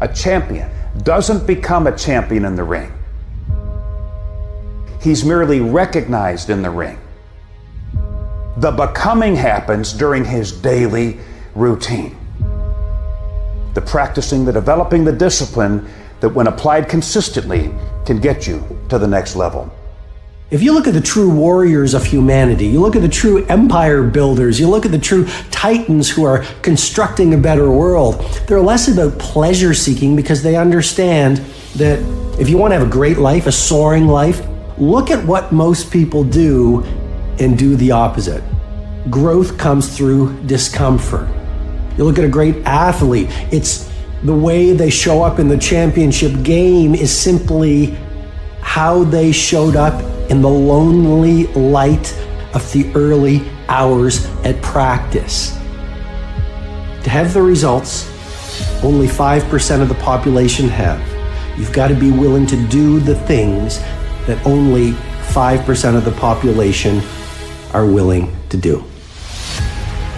A champion doesn't become a champion in the ring. He's merely recognized in the ring. The becoming happens during his daily routine. The practicing, the developing, the discipline that when applied consistently can get you to the next level. If you look at the true warriors of humanity, you look at the true empire builders, you look at the true titans who are constructing a better world, they're less about pleasure seeking because they understand that if you want to have a great life, a soaring life, look at what most people do and do the opposite. Growth comes through discomfort. You look at a great athlete, it's the way they show up in the championship game is simply how they showed up in the lonely light of the early hours at practice. To have the results only 5% of the population have, you've got to be willing to do the things that only 5% of the population are willing to do.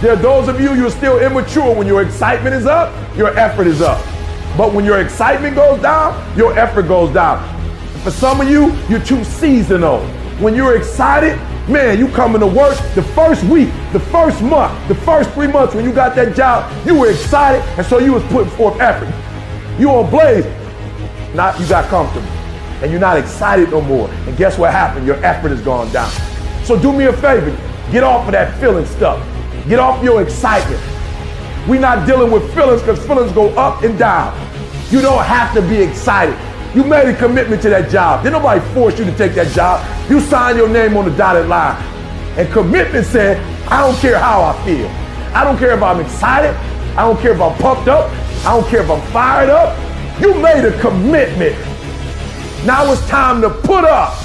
There are those of you, you're still immature. When your excitement is up, your effort is up. But when your excitement goes down, your effort goes down. For some of you, you're too seasonal. When you're excited, man, you coming to work the first week, the first month, the first 3 months when you got that job, you were excited, and so you was putting forth effort. You on blaze. Now you got comfortable, and you're not excited no more. And guess what happened? Your effort has gone down. So do me a favor, get off of that feeling stuff. Get off your excitement. We're not dealing with feelings because feelings go up and down. You don't have to be excited. You made a commitment to that job. Did nobody force you to take that job? You signed your name on the dotted line. And commitment said, I don't care how I feel. I don't care if I'm excited. I don't care if I'm pumped up. I don't care if I'm fired up. You made a commitment. Now it's time to put up.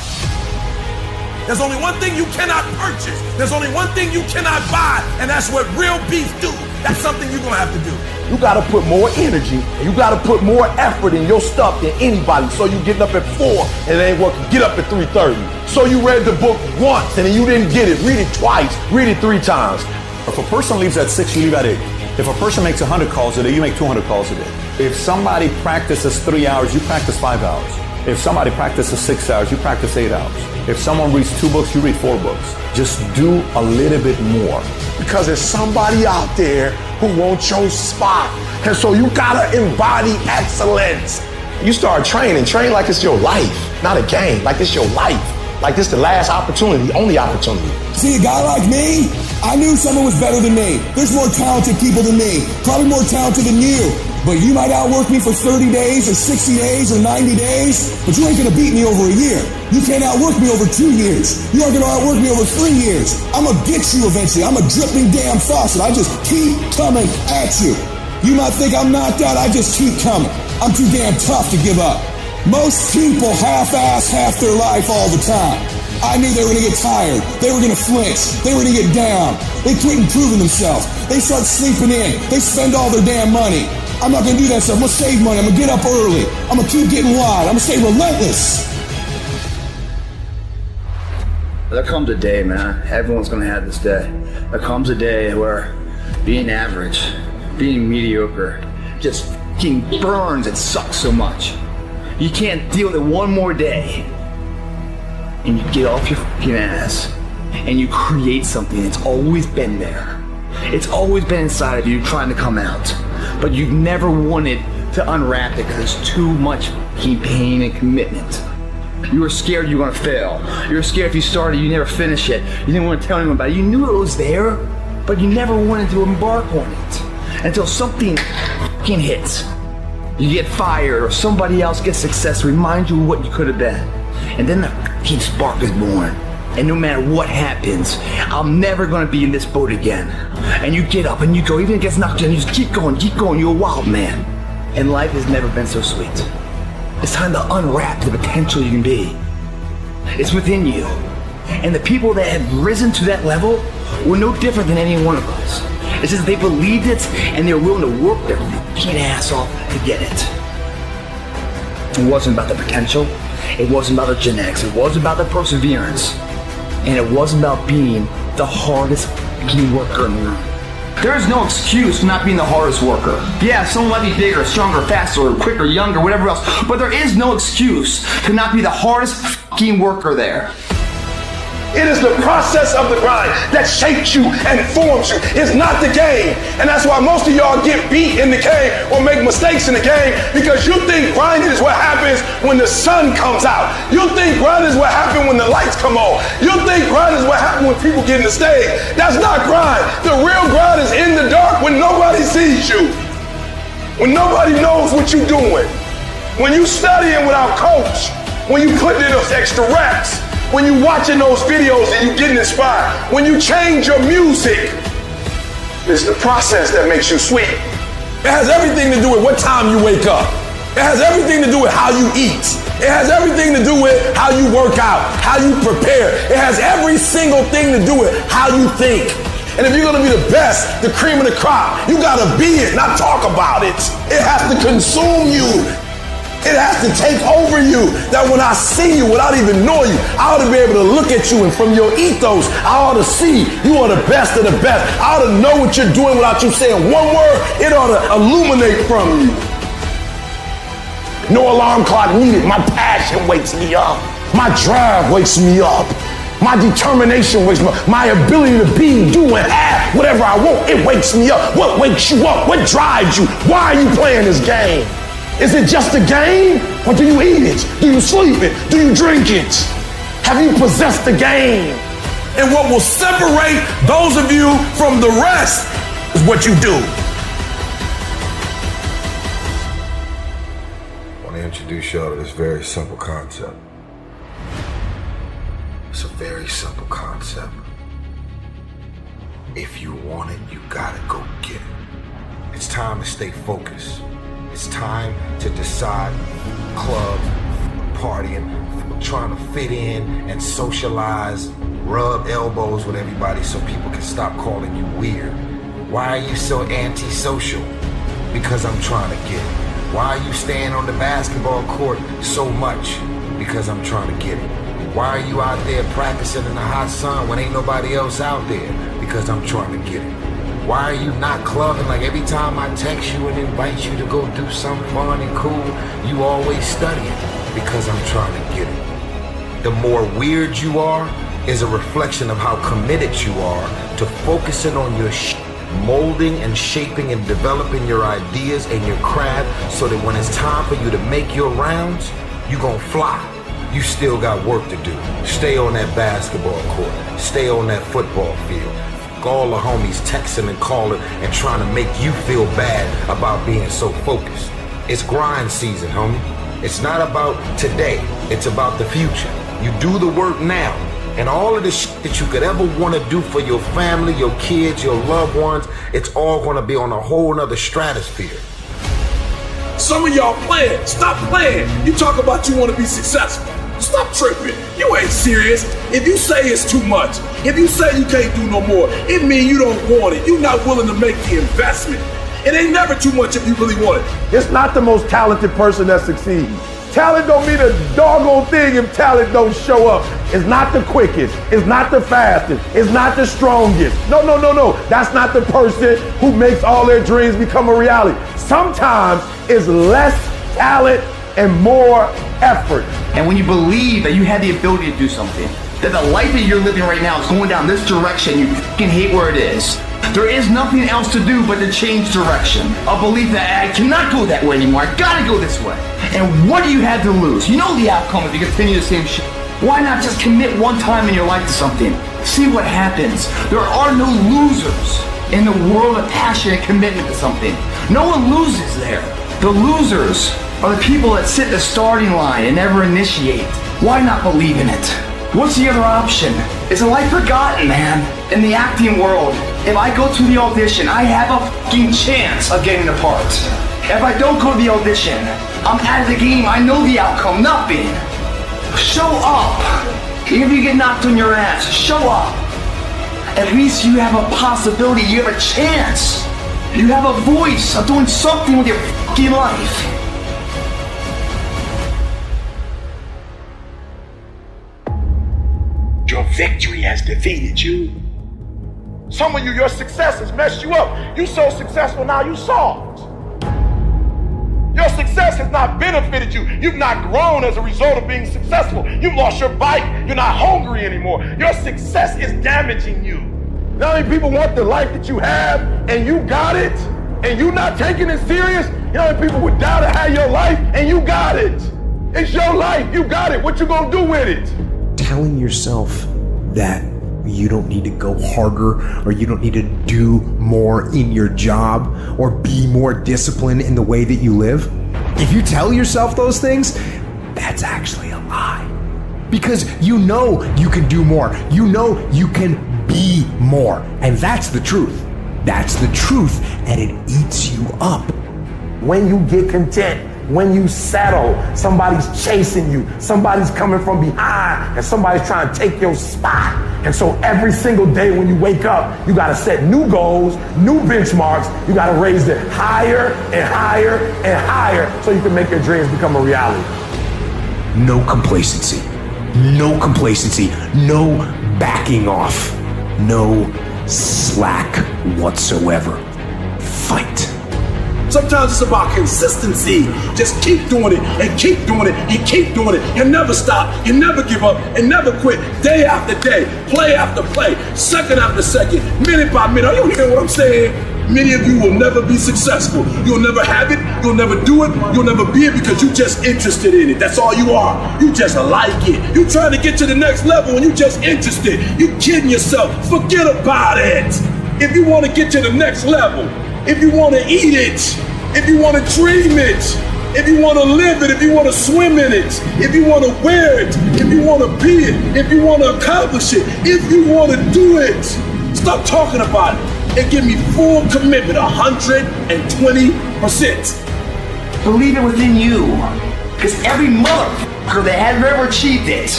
There's only one thing you cannot purchase. There's only one thing you cannot buy, and that's what real beef do. That's something you're gonna have to do. You gotta put more energy, and you gotta put more effort in your stuff than anybody. So you getting up at 4 and it ain't working, get up at 3:30. So you read the book once and then you didn't get it, read it twice, read it 3 times. If a person leaves at 6, you leave at 8. If a person makes 100 calls a day, you make 200 calls a day. If somebody practices 3 hours, you practice 5 hours. If somebody practices 6 hours, you practice 8 hours. If someone reads 2 books, you read 4 books. Just do a little bit more. Because there's somebody out there who wants your spot. And so you gotta embody excellence. You start training, train like it's your life, not a game, like it's your life. Like this the last opportunity, only opportunity. See, a guy like me, I knew someone was better than me. There's more talented people than me, probably more talented than you. But you might outwork me for 30 days or 60 days or 90 days, but you ain't gonna beat me over a year. You can't outwork me over 2 years. You aren't gonna outwork me over 3 years. I'm gonna get you eventually. I'm a dripping damn faucet. I just keep coming at you. You might think I'm knocked out, I just keep coming. I'm too damn tough to give up. Most people half-ass half their life all the time. I knew they were gonna get tired. They were gonna flinch. They were gonna get down. They quit improving themselves. They start sleeping in. They spend all their damn money. I'm not gonna do that stuff. I'm gonna save money. I'm gonna get up early. I'm gonna keep getting wide. I'm gonna stay relentless. There comes a day, man. Everyone's gonna have this day. There comes a day where being average, being mediocre, just fucking burns and sucks so much. You can't deal with it one more day. And you get off your fucking ass and you create something that's always been there. It's always been inside of you trying to come out. But you've never wanted to unwrap it because there's too much fucking pain and commitment. You were scared you were gonna fail. You were scared if you started, you never finish it. You didn't want to tell anyone about it. You knew it was there, but you never wanted to embark on it until something fucking hits. You get fired or somebody else gets success, remind you of what you could have been. And then the fucking spark is born. And no matter what happens, I'm never gonna be in this boat again. And you get up and you go, even if it gets knocked down, you just keep going, you're a wild man. And life has never been so sweet. It's time to unwrap the potential you can be. It's within you. And the people that have risen to that level were no different than any one of us. It's just they believed it and they were willing to work their fucking ass off to get it. It wasn't about the potential. It wasn't about the genetics. It wasn't about the perseverance. And it wasn't about being the hardest fucking worker in the room. There is no excuse for not being the hardest worker. Yeah, someone might be bigger, stronger, faster, quicker, younger, whatever else, but there is no excuse to not be the hardest fucking worker there. It is the process of the grind that shapes you and forms you. It's not the game. And that's why most of y'all get beat in the game or make mistakes in the game, because you think grinding is what happens when the sun comes out. You think grinding is what happens when the lights come on. You think grinding is what happens when people get in the stage. That's not grind. The real grind is in the dark when nobody sees you. When nobody knows what you're doing. When you studying without coach. When you putting in those extra reps. When you watching those videos and you getting inspired, when you change your music, it's the process that makes you sweet. It has everything to do with what time you wake up. It has everything to do with how you eat. It has everything to do with how you work out, how you prepare. It has every single thing to do with how you think. And if you're gonna be the best, the cream of the crop, you gotta be it, not talk about it. It has to consume you. It has to take over you, that when I see you without even knowing you, I ought to be able to look at you, and from your ethos, I ought to see you are the best of the best. I ought to know what you're doing without you saying one word. It ought to illuminate from you. No alarm clock needed. My passion wakes me up. My drive wakes me up. My determination wakes me up. My ability to be, do, and have whatever I want, it wakes me up. What wakes you up? What drives you? Why are you playing this game? Is it just a game? Or do you eat it? Do you sleep it? Do you drink it? Have you possessed the game? And what will separate those of you from the rest is what you do. I want to introduce y'all to this very simple concept. It's a very simple concept. If you want it, you gotta go get it. It's time to stay focused. It's time to decide club, partying, trying to fit in and socialize, rub elbows with everybody so people can stop calling you weird. Why are you so antisocial? Because I'm trying to get it. Why are you staying on the basketball court so much? Because I'm trying to get it. Why are you out there practicing in the hot sun when ain't nobody else out there? Because I'm trying to get it. Why are you not clubbing? Like every time I text you and invite you to go do something fun and cool, you always studying. Because I'm trying to get it. The more weird you are is a reflection of how committed you are to focusing on your molding and shaping and developing your ideas and your craft so that when it's time for you to make your rounds, you gonna fly. You still got work to do. Stay on that basketball court. Stay on that football field. All the homies texting and calling and trying to make you feel bad about being so focused. It's grind season, homie. It's not about today. It's about the future. You do the work now. And all of the shit that you could ever want to do for your family, your kids, your loved ones, it's all going to be on a whole nother stratosphere. Some of y'all playing. Stop playing. You talk about you want to be successful. Stop tripping. You ain't serious. If you say it's too much, if you say you can't do no more, it means you don't want it. You're not willing to make the investment. It ain't never too much if you really want it. It's not the most talented person that succeeds. Talent don't mean a doggone thing if talent don't show up. It's not the quickest. It's not the fastest. It's not the strongest. No. That's not the person who makes all their dreams become a reality. Sometimes it's less talent and more effort. And when you believe that you have the ability to do something, that the life that you're living right now is going down this direction, you fucking hate where it is. There is nothing else to do but to change direction. A belief that I cannot go that way anymore. I gotta go this way. And what do you have to lose? You know the outcome if you continue the same shit. Why not just commit one time in your life to something? See what happens. There are no losers in the world of passion and commitment to something. No one loses there. The losers are the people that sit the starting line and never initiate. Why not believe in it? What's the other option? Is a life forgotten, man? In the acting world, if I go to the audition, I have a fucking chance of getting the part. If I don't go to the audition, I'm out of the game. I know the outcome, nothing. Show up. Even if you get knocked on your ass, show up. At least you have a possibility, you have a chance. You have a voice of doing something with your fucking life. Your victory has defeated you. Some of you, your success has messed you up. You so successful now, you soft. Your success has not benefited you. You've not grown as a result of being successful. You've lost your bite. You're not hungry anymore. Your success is damaging you. Now many people want the life that you have and you got it and you not taking it serious. You know how many people would die to have your life and you got it. It's your life. You got it. What you gonna do with it? Telling yourself that you don't need to go harder or you don't need to do more in your job or be more disciplined in the way that you live. If you tell yourself those things, that's actually a lie. Because you know you can do more. You know you can be more. And that's the truth. That's the truth, and it eats you up. When you get content, when you settle, somebody's chasing you, somebody's coming from behind, and somebody's trying to take your spot. And so every single day when you wake up, you gotta set new goals, new benchmarks. You gotta raise it higher and higher and higher so you can make your dreams become a reality. No complacency. No complacency. No backing off. No slack whatsoever. Fight. Sometimes it's about consistency. Just keep doing it and keep doing it and keep doing it and never stop and never give up and never quit. Day after day, play after play, second after second, minute by minute. Are you hearing what I'm saying? Many of you will never be successful. You'll never have it. You'll never do it. You'll never be it because you're just interested in it. That's all you are. You just like it. You're trying to get to the next level and you're just interested. You're kidding yourself. Forget about it. If you want to get to the next level, if you want to eat it, if you want to dream it, if you want to live it, if you want to swim in it, if you want to wear it, if you want to be it, if you want to accomplish it, if you want to do it, stop talking about it and give me full commitment, 120%. Believe it within you. Because every motherfucker that had ever achieved it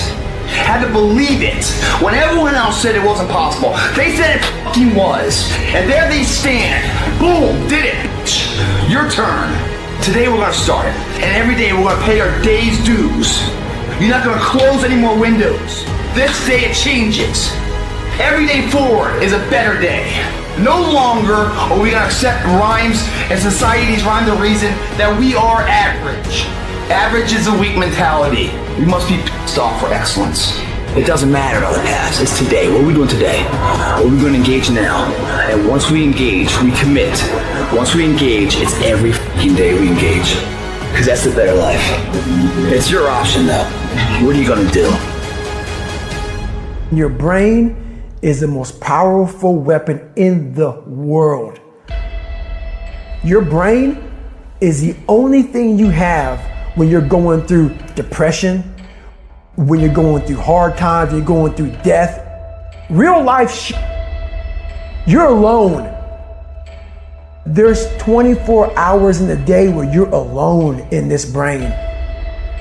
had to believe it when everyone else said it wasn't possible. They said it fucking was. And there they stand. Boom, did it. Your turn. Today we're gonna start it. And every day we're gonna pay our day's dues. You're not gonna close any more windows. This day it changes. Every day forward is a better day. No longer are we gonna accept rhymes and society's rhyme the reason that we are average. Average is a weak mentality. We must be pissed off for excellence. It doesn't matter about the past, it's today. What are we doing today? What are we gonna engage now? And once we engage, we commit. Once we engage, it's every fucking day we engage. Because that's the better life. It's your option though. What are you gonna do? Your brain is the most powerful weapon in the world. Your brain is the only thing you have when you're going through depression, when you're going through hard times, you're going through death. Real life you're alone. There's 24 hours in a day where you're alone in this brain.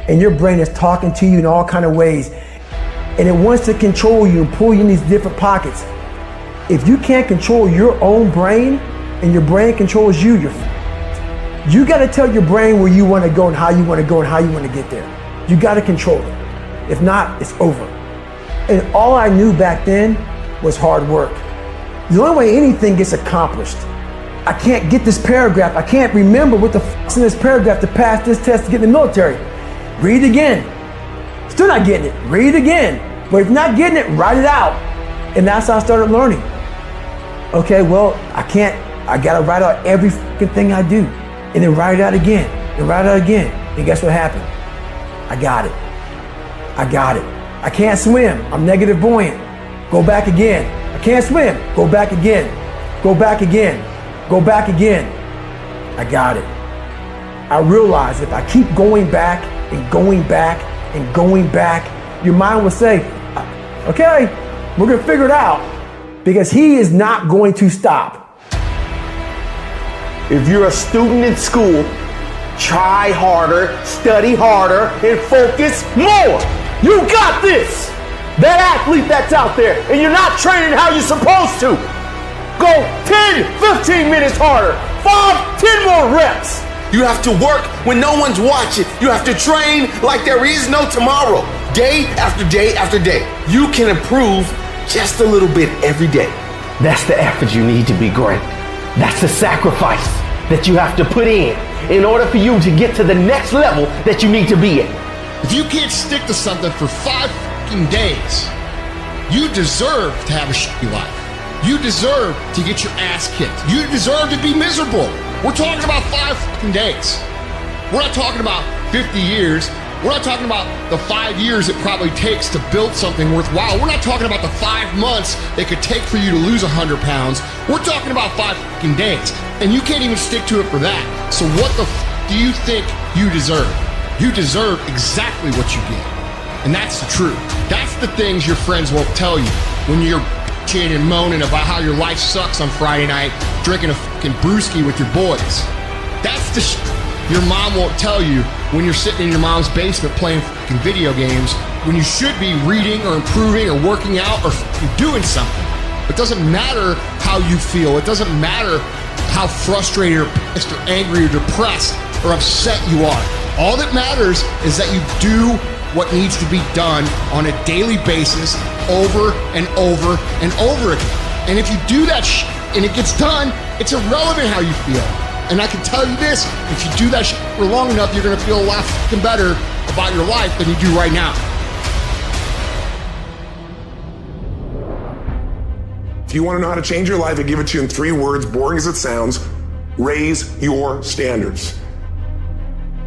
And your brain is talking to you in all kinds of ways. And it wants to control you and pull you in these different pockets. If you can't control your own brain and your brain controls you, you got to tell your brain where you want to go and how you want to go and how you want to get there. You got to control it. If not, it's over. And all I knew back then was hard work. The only way anything gets accomplished, I can't get this paragraph. I can't remember what the fuck's in this paragraph to pass this test to get in the military. Read it again. Still not getting it. Read it again. But if you're not getting it, write it out. And that's how I started learning. Okay, well, I gotta write out every fucking thing I do. And then write it out again. And write it out again. And guess what happened? I got it. I got it. I can't swim. I'm negative buoyant. Go back again. I can't swim. Go back again. Go back again. Go back again. I got it. I realized if I keep going back and going back and going back, your mind will say, okay, we're gonna figure it out, because he is not going to stop. If you're a student in school, try harder, study harder, and focus more. You got this. That athlete that's out there, and you're not training how you're supposed to. Go 10, 15 minutes harder, 5, 10 more reps. You have to work when no one's watching. You have to train like there is no tomorrow. Day after day after day. You can improve just a little bit every day. That's the effort you need to be great. That's the sacrifice that you have to put in order for you to get to the next level that you need to be at. If you can't stick to something for 5 fucking days, you deserve to have a shitty life. You deserve to get your ass kicked. You deserve to be miserable. We're talking about 5 fucking days. We're not talking about 50 years. We're not talking about the 5 years it probably takes to build something worthwhile. We're not talking about the 5 months it could take for you to lose 100 pounds. We're talking about 5 fucking days. And you can't even stick to it for that. So what the do you think you deserve? You deserve exactly what you get. And that's the truth. That's the things your friends won't tell you when you're bitching and moaning about how your life sucks on Friday night, drinking a fucking brewski with your boys. That's the your mom won't tell you when you're sitting in your mom's basement playing fucking video games when you should be reading or improving or working out or doing something. It doesn't matter how you feel. It doesn't matter how frustrated or pissed or angry or depressed or upset you are. All that matters is that you do what needs to be done on a daily basis over and over and over again. And if you do that and it gets done, it's irrelevant how you feel. And I can tell you this, if you do that for long enough, you're gonna feel a lot fucking better about your life than you do right now. If you want to know how to change your life, I give it to you in 3 words, boring as it sounds: raise your standards.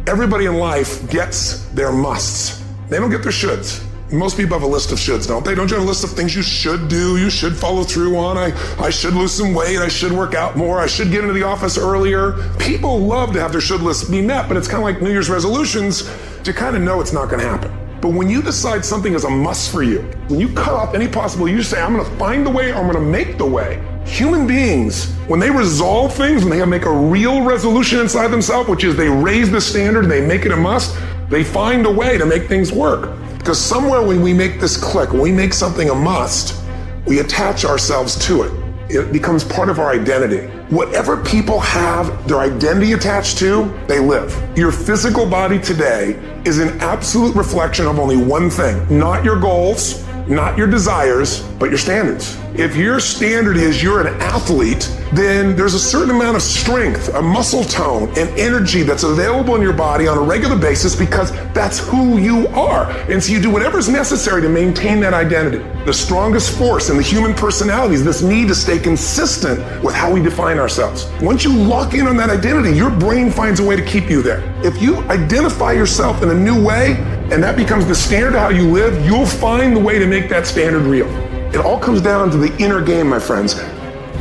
Everybody in life gets their musts. They don't get their shoulds. Most people have a list of shoulds, don't they? Don't you have a list of things you should do, you should follow through on? I should lose some weight, I should work out more, I should get into the office earlier. People love to have their should lists be met, but it's kind of like New Year's resolutions to kind of know it's not going to happen. But when you decide something is a must for you, when you cut off any possible, you say, I'm going to find the way, or I'm going to make the way. Human beings, when they resolve things, when they make a real resolution inside themselves, which is they raise the standard and they make it a must, they find a way to make things work. Because somewhere when we make this click, when we make something a must, we attach ourselves to it. It becomes part of our identity. Whatever people have their identity attached to, they live. Your physical body today is an absolute reflection of only one thing: not your goals, not your desires, but your standards. If your standard is you're an athlete, then there's a certain amount of strength, a muscle tone, and energy that's available in your body on a regular basis because that's who you are. And so you do whatever's necessary to maintain that identity. The strongest force in the human personality is this need to stay consistent with how we define ourselves. Once you lock in on that identity, your brain finds a way to keep you there. If you identify yourself in a new way, and that becomes the standard of how you live, you'll find the way to make that standard real. It all comes down to the inner game, my friends.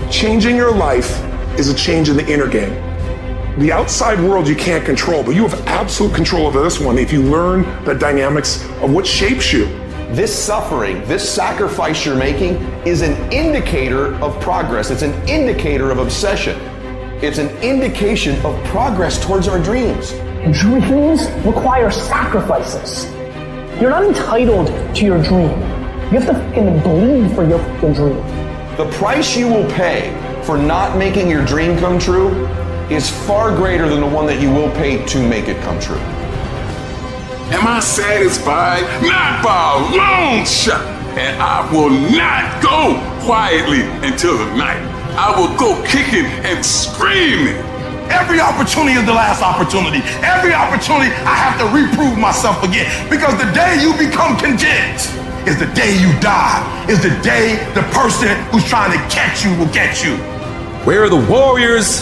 Changing your life is a change in the inner game. The outside world you can't control, but you have absolute control over this one if you learn the dynamics of what shapes you. This suffering, this sacrifice you're making is an indicator of progress. It's an indicator of obsession. It's an indication of progress towards our dreams. Dreams require sacrifices. You're not entitled to your dream. You have to fucking bleed for your fucking dream. The price you will pay for not making your dream come true is far greater than the one that you will pay to make it come true. Am I satisfied? Not by a long shot. And I will not go quietly until the night. I will go kicking and screaming. Every opportunity is the last opportunity. Every opportunity I have to reprove myself again. Because the day you become content is the day you die. Is the day the person who's trying to catch you will get you. Where are the warriors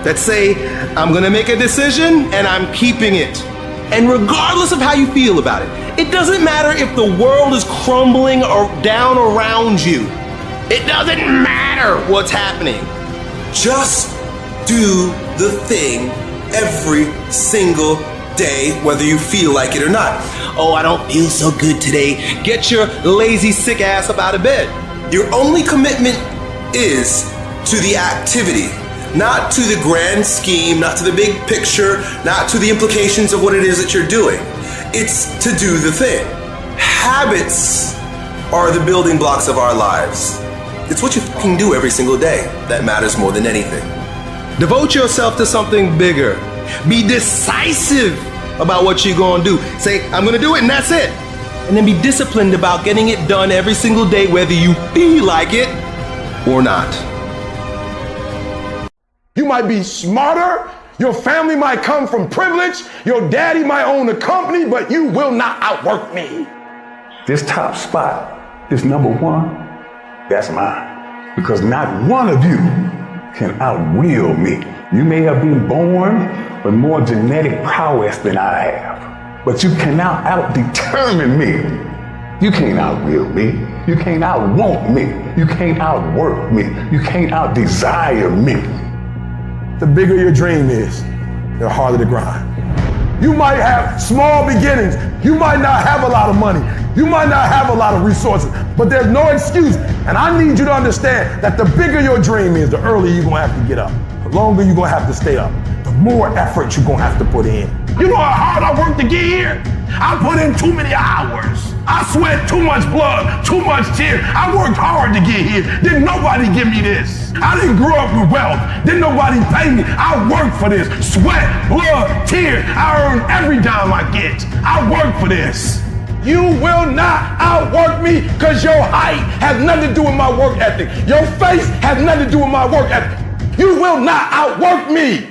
that say, I'm gonna make a decision and I'm keeping it? And regardless of how you feel about it, it doesn't matter if the world is crumbling or down around you. It doesn't matter what's happening. Just do the thing every single day, whether you feel like it or not. Oh, I don't feel so good today. Get your lazy, sick ass up out of bed. Your only commitment is to the activity, not to the grand scheme, not to the big picture, not to the implications of what it is that you're doing. It's to do the thing. Habits are the building blocks of our lives. It's what you fucking do every single day that matters more than anything. Devote yourself to something bigger. Be decisive about what you're gonna do. Say, I'm gonna do it and that's it. And then be disciplined about getting it done every single day, whether you feel like it or not. You might be smarter, your family might come from privilege, your daddy might own a company, but you will not outwork me. This top spot, this number one, that's mine. Because not one of you can outwill me. You may have been born with more genetic prowess than I have, but you cannot out-determine me. You can't outwill me. You can't outwant me. You can't outwork me. You can't out-desire me. The bigger your dream is, the harder the grind. You might have small beginnings. You might not have a lot of money. You might not have a lot of resources, but there's no excuse. And I need you to understand that the bigger your dream is, the earlier you're gonna have to get up. The longer you're gonna have to stay up. The more effort you're gonna have to put in. You know how hard I worked to get here? I put in too many hours. I sweat too much blood, too much tears. I worked hard to get here. Didn't nobody give me this. I didn't grow up with wealth. Didn't nobody pay me. I worked for this. Sweat, blood, tears. I earn every dime I get. I work for this. You will not outwork me because your height has nothing to do with my work ethic. Your face has nothing to do with my work ethic. You will not outwork me.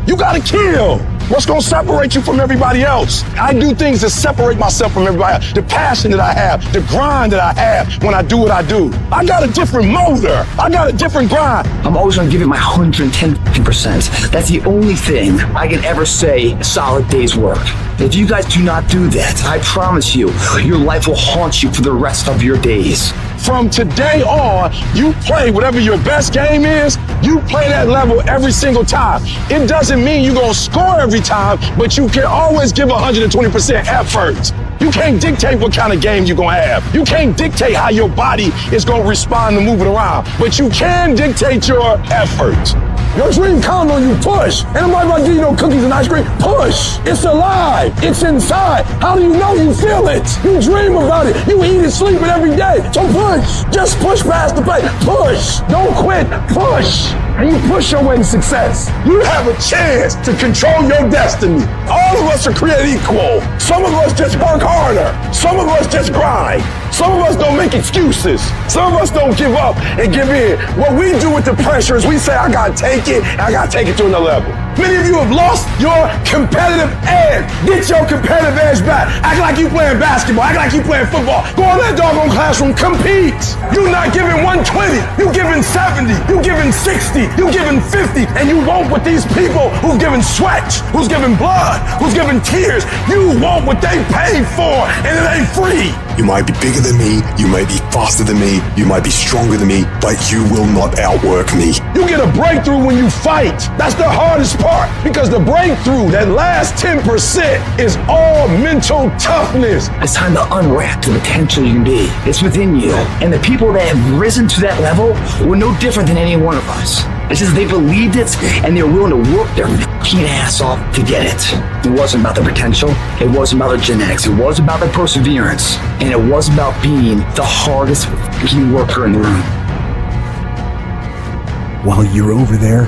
You gotta kill. What's gonna separate you from everybody else? I do things to separate myself from everybody else. The passion that I have, the grind that I have when I do what I do. I got a different motor. I got a different grind. I'm always gonna give it my 110%. That's the only thing I can ever say a solid day's work. If you guys do not do that, I promise you, your life will haunt you for the rest of your days. From today on, you play whatever your best game is, you play that level every single time. It doesn't mean you're gonna score every time, but you can always give 120% effort. You can't dictate what kind of game you're gonna have. You can't dictate how your body is gonna respond to moving around, but you can dictate your effort. Your dream counts on you, push. And nobody about to give you no cookies and ice cream, push. It's alive, it's inside. How do you know you feel it? You dream about it, you eat and sleep it every day. So push, just push past the plate, push. Don't quit, push. And you push your way to success. You have a chance to control your destiny. All of us are created equal. Some of us just work harder. Some of us just grind. Some of us don't make excuses. Some of us don't give up and give in. What we do with the pressure is we say, I gotta take it, and I gotta take it to another level. Many of you have lost your competitive edge. Get your competitive edge back. Act like you playing basketball. Act like you playing football. Go in that doggone classroom, compete. You're not giving 120. You're giving 70. You're giving 60. You're giving 50. And you want what these people who've given sweat, who's given blood, who's given tears, you want what they paid for, and it ain't free. You might be bigger than me, you might be faster than me, you might be stronger than me, but you will not outwork me. You get a breakthrough when you fight. That's the hardest part, because the breakthrough, that last 10%, is all mental toughness. It's time to unwrap the potential you can be. It's within you. And the people that have risen to that level were no different than any one of us. It's just they believed it and they were willing to work their fucking ass off to get it. It wasn't about the potential. It wasn't about the genetics. It was about the perseverance. And it was about being the hardest fucking worker in the room. While you're over there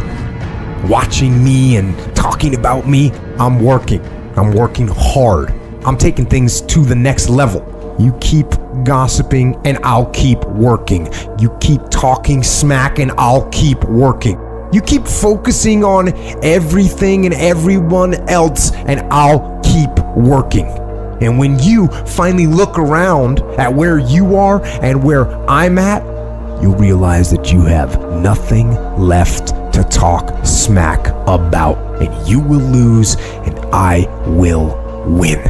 watching me and talking about me, I'm working. I'm working hard. I'm taking things to the next level. You keep gossiping and I'll keep working. You keep talking smack and I'll keep working. You keep focusing on everything and everyone else and I'll keep working. And when you finally look around at where you are and where I'm at, you'll realize that you have nothing left to talk smack about. And you will lose and I will win.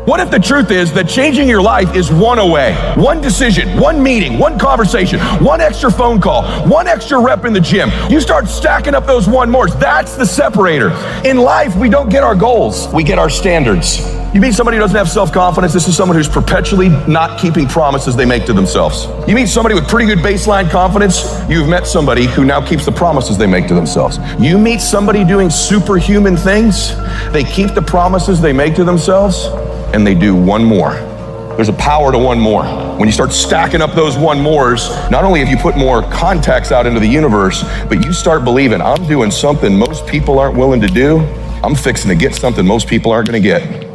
What if the truth is that changing your life is one away? One decision, one meeting, one conversation, one extra phone call, one extra rep in the gym. You start stacking up those one mores. That's the separator. In life, we don't get our goals. We get our standards. You meet somebody who doesn't have self-confidence. This is someone who's perpetually not keeping promises they make to themselves. You meet somebody with pretty good baseline confidence. You've met somebody who now keeps the promises they make to themselves. You meet somebody doing superhuman things. They keep the promises they make to themselves, and they do one more. There's a power to one more. When you start stacking up those one mores, not only have you put more contacts out into the universe, but you start believing, I'm doing something most people aren't willing to do. I'm fixing to get something most people aren't gonna get.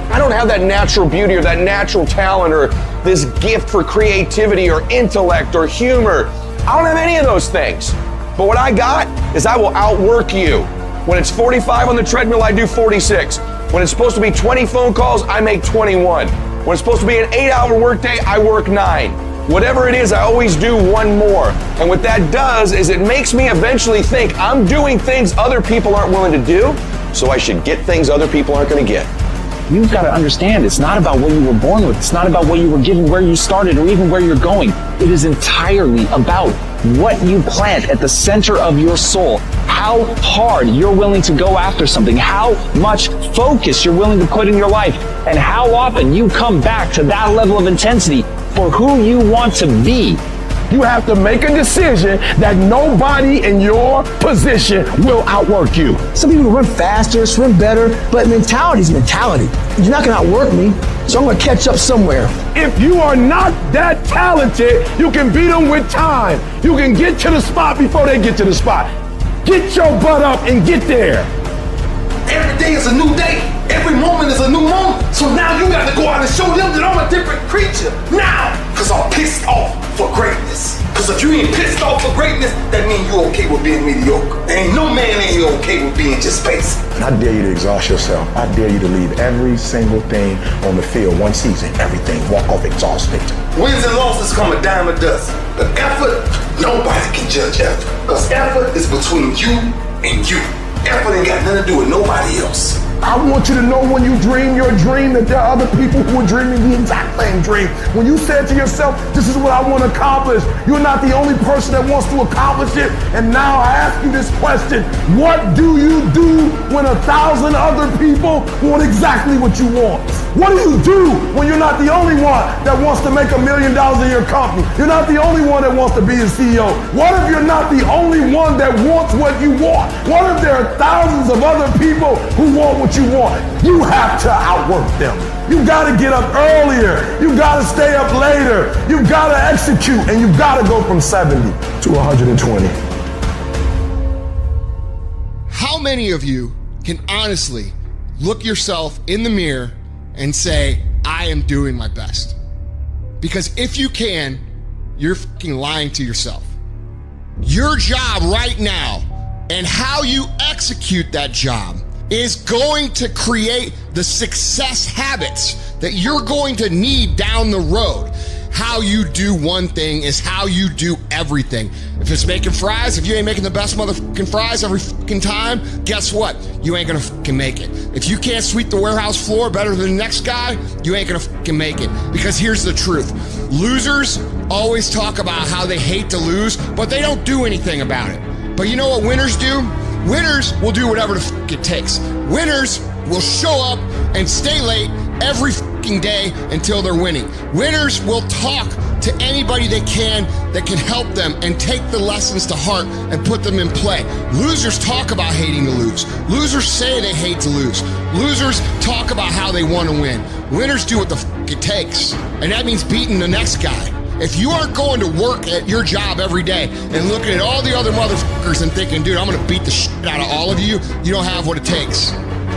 I don't have that natural beauty or that natural talent or this gift for creativity or intellect or humor. I don't have any of those things. But what I got is I will outwork you. When it's 45 on the treadmill, I do 46. When it's supposed to be 20 phone calls, I make 21. When it's supposed to be an 8-hour workday, I work 9. Whatever it is, I always do one more. And what that does is it makes me eventually think I'm doing things other people aren't willing to do, so I should get things other people aren't going to get. You've got to understand it's not about what you were born with. It's not about what you were given, where you started, or even where you're going. It is entirely about what you plant at the center of your soul, how hard you're willing to go after something, how much focus you're willing to put in your life, and how often you come back to that level of intensity for who you want to be. You have to make a decision that nobody in your position will outwork you. Some people run faster, swim better, but mentality is mentality. You're not gonna outwork me, so I'm gonna catch up somewhere. If you are not that talented, you can beat them with time. You can get to the spot before they get to the spot. Get your butt up and get there. Every day is a new day. Every moment is a new moment. So now you got to go out and show them that I'm a different creature. Now, because I'm pissed off for greatness. Because if you ain't pissed off for greatness, that means you're okay with being mediocre. There ain't no man in here okay with being just basic. And I dare you to exhaust yourself. I dare you to leave every single thing on the field one season. Everything. Walk off exhausted. Wins and losses come a dime a dozen. But effort, nobody can judge effort. Because effort is between you and you. Effort ain't got nothing to do with nobody else. I want you to know when you dream your dream that there are other people who are dreaming the exact same dream. When you said to yourself, this is what I want to accomplish, you're not the only person that wants to accomplish it. And now I ask you this question, what do you do when 1,000 other people want exactly what you want? What do you do when you're not the only one that wants to make $1 million in your company? You're not the only one that wants to be a CEO. What if you're not the only one that wants what you want? What if there are thousands of other people who want what you want? You have to outwork them. You gotta get up earlier. You gotta stay up later. You gotta execute, and you gotta go from 70 to 120. How many of you can honestly look yourself in the mirror and say, I am doing my best? Because if you can, you're fucking lying to yourself. Your job right now and how you execute that job is going to create the success habits that you're going to need down the road. How you do one thing is how you do everything. If it's making fries, if you ain't making the best motherfucking fries every fucking time, guess what? You ain't gonna fucking make it. If you can't sweep the warehouse floor better than the next guy, you ain't gonna fucking make it. Because here's the truth. Losers always talk about how they hate to lose, but they don't do anything about it. But you know what winners do? Winners will do whatever the fuck it takes. Winners will show up and stay late every fucking day until they're winning. Winners will talk to anybody they can that can help them and take the lessons to heart and put them in play. Losers talk about hating to lose. Losers say they hate to lose. Losers talk about how they want to win. Winners do what the fuck it takes. And that means beating the next guy. If you aren't going to work at your job every day and looking at all the other motherfuckers and thinking, dude, I'm gonna beat the shit out of all of you, you don't have what it takes.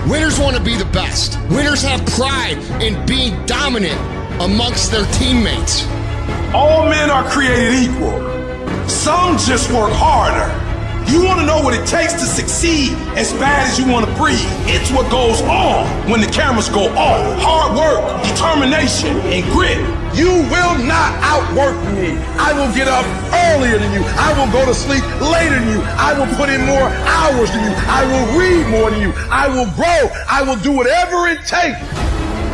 Winners want to be the best. Winners have pride in being dominant amongst their teammates. All men are created equal. Some just work harder. You want to know what it takes to succeed as bad as you want to breathe. It's what goes on when the cameras go off. Hard work, determination, and grit. You will not outwork me. I will get up earlier than you. I will go to sleep later than you. I will put in more hours than you. I will read more than you. I will grow. I will do whatever it takes.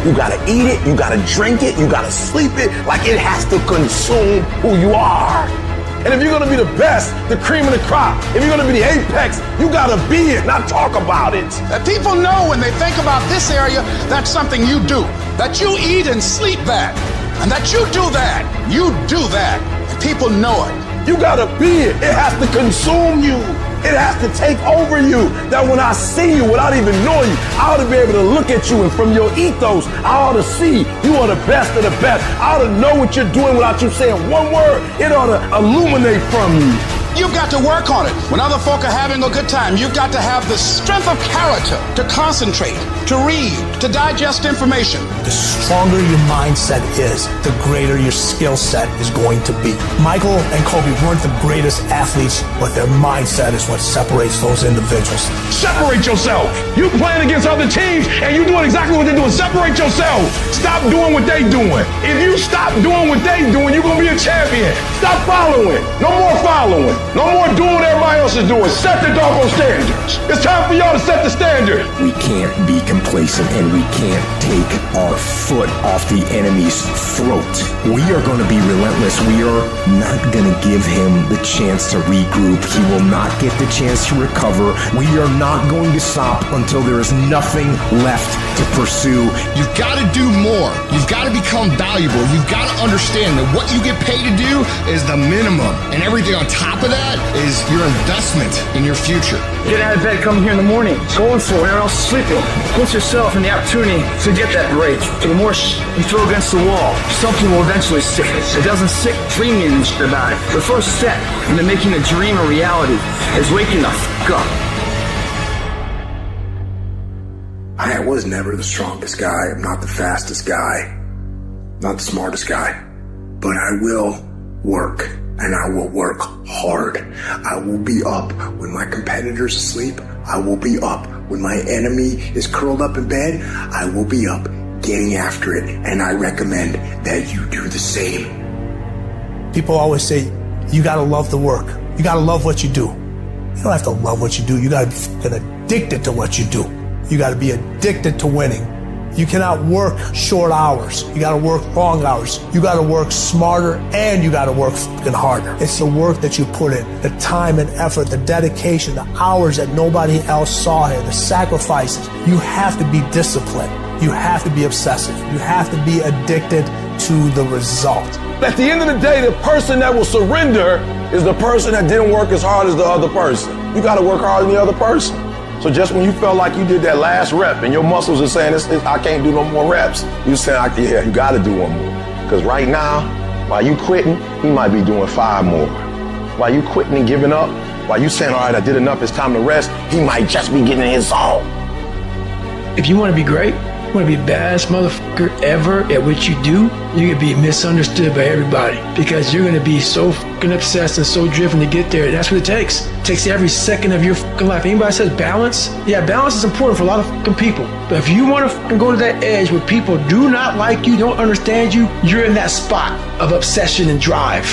You gotta eat it, you gotta drink it, you gotta sleep it, like it has to consume who you are. And if you're gonna be the best, the cream of the crop, if you're gonna be the apex, you gotta be it, not talk about it. That people know when they think about this area, that's something you do. That you eat and sleep that. And that you do that. You do that. And people know it. You gotta be it. It has to consume you. It has to take over you. That when I see you without even knowing you, I ought to be able to look at you, and from your ethos, I ought to see you are the best of the best. I ought to know what you're doing without you saying one word. It ought to illuminate from you. You've got to work on it. When other folk are having a good time, you've got to have the strength of character to concentrate, to read, to digest information. The stronger your mindset is, the greater your skill set is going to be. Michael and Kobe weren't the greatest athletes, but their mindset is what separates those individuals. Separate yourself. You playing against other teams and you doing exactly what they're doing. Separate yourself. Stop doing what they doing. If you stop doing what they doing, you're going to be a champion. Stop following. No more following. No more doing what everybody else is doing. Set the doggone standards. It's time for y'all to set the standard. We can't be complacent and we can't take our foot off the enemy's throat. We are going to be relentless. We are not going to give him the chance to regroup. He will not get the chance to recover. We are not going to stop until there is nothing left to pursue. You've got to do more. You've got to become valuable. You've got to understand that what you get paid to do is the minimum. And everything on top of that is your investment in your future. Get out of bed, come here in the morning, going for it, everyone else is sleeping. Put yourself in the opportunity to get that break. The more you throw against the wall, something will eventually stick. It doesn't stick dreaming about it. The first step into making a dream a reality is waking the f*** up. I was never the strongest guy. I'm not the fastest guy. Not the smartest guy. But I will work. And I will work hard. I will be up when my competitor's asleep. I will be up when my enemy is curled up in bed. I will be up getting after it. And I recommend that you do the same. People always say, you gotta love the work. You gotta love what you do. You don't have to love what you do. You gotta be fucking addicted to what you do. You gotta be addicted to winning. You cannot work short hours. You gotta work long hours. You gotta work smarter and you gotta work fucking harder. It's the work that you put in, the time and effort, the dedication, the hours that nobody else saw here, the sacrifices. You have to be disciplined. You have to be obsessive. You have to be addicted to the result. At the end of the day, the person that will surrender is the person that didn't work as hard as the other person. You gotta work harder than the other person. So just when you felt like you did that last rep and your muscles are saying, I can't do no more reps, you saying, yeah, you got to do one more. Because right now, while you quitting, he might be doing 5 more. While you quitting and giving up, while you saying, all right, I did enough, it's time to rest, he might just be getting in his zone. If you want to be great, you want to be the baddest motherfucker ever at what you do, you're going to be misunderstood by everybody because you're going to be so fucking obsessed and so driven to get there. That's what it takes. It takes every second of your fucking life. Anybody says balance? Yeah, balance is important for a lot of fucking people. But if you want to fucking go to that edge where people do not like you, don't understand you, you're in that spot of obsession and drive.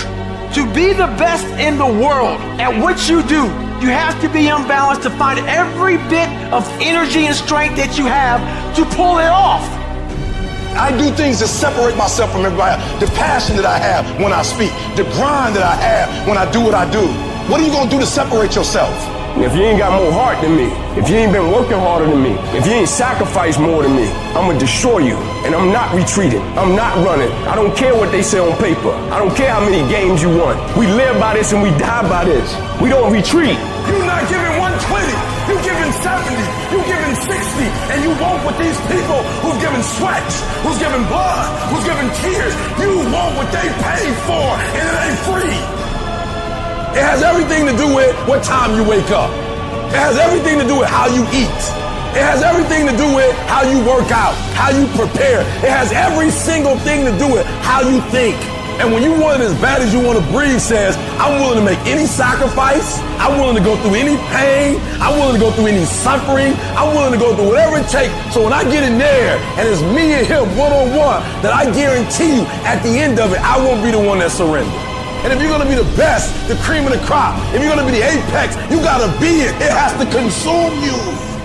To be the best in the world at what you do, you have to be unbalanced to find every bit of energy and strength that you have to pull it off. I do things to separate myself from everybody else. The passion that I have when I speak, the grind that I have when I do what I do. What are you gonna do to separate yourself? If you ain't got more heart than me, if you ain't been working harder than me, if you ain't sacrificed more than me, I'm gonna destroy you. And I'm not retreating. I'm not running. I don't care what they say on paper. I don't care how many games you won. We live by this and we die by this. We don't retreat. You're not giving 120. You're giving 70. You're giving 60. And you want what these people who've given sweat, who's given blood, who's given tears, you want what they paid for, and it ain't free. It has everything to do with what time you wake up. It has everything to do with how you eat. It has everything to do with how you work out, how you prepare. It has every single thing to do with how you think. And when you want it as bad as you want to breathe says, I'm willing to make any sacrifice. I'm willing to go through any pain. I'm willing to go through any suffering. I'm willing to go through whatever it takes. So when I get in there and it's me and him one-on-one, that I guarantee you at the end of it, I won't be the one that surrenders. And if you're going to be the best, the cream of the crop, if you're going to be the apex, you got to be it. It has to consume you.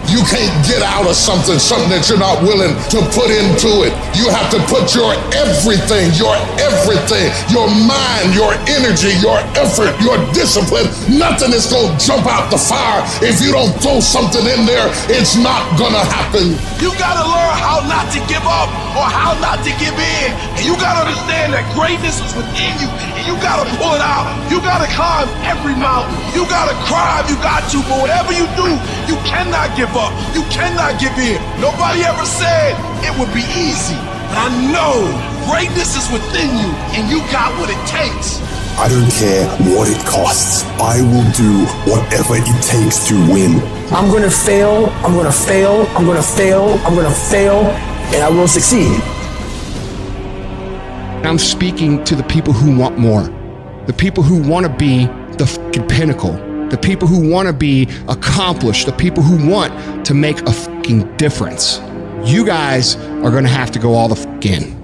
You can't get out of something that you're not willing to put into it. You have to put your everything, your mind, your energy, your effort, your discipline. Nothing is going to jump out the fire. If you don't throw something in there, it's not going to happen. You got to learn how not to give up or how not to give in. And you got to understand that greatness is within you. And you got to pull it out. You got to climb every mountain. You got to cry if you got to. But whatever you do, you cannot give up. You cannot give in. Nobody ever said it would be easy. But I know greatness is within you and you got what it takes. I don't care what it costs. I will do whatever it takes to win. I'm going to fail, I'm going to fail, I'm going to fail, I'm going to fail, and I will succeed. I'm speaking to the people who want more, the people who want to be the fucking pinnacle, the people who want to be accomplished, the people who want to make a fucking difference. You guys are going to have to go all the fuck in.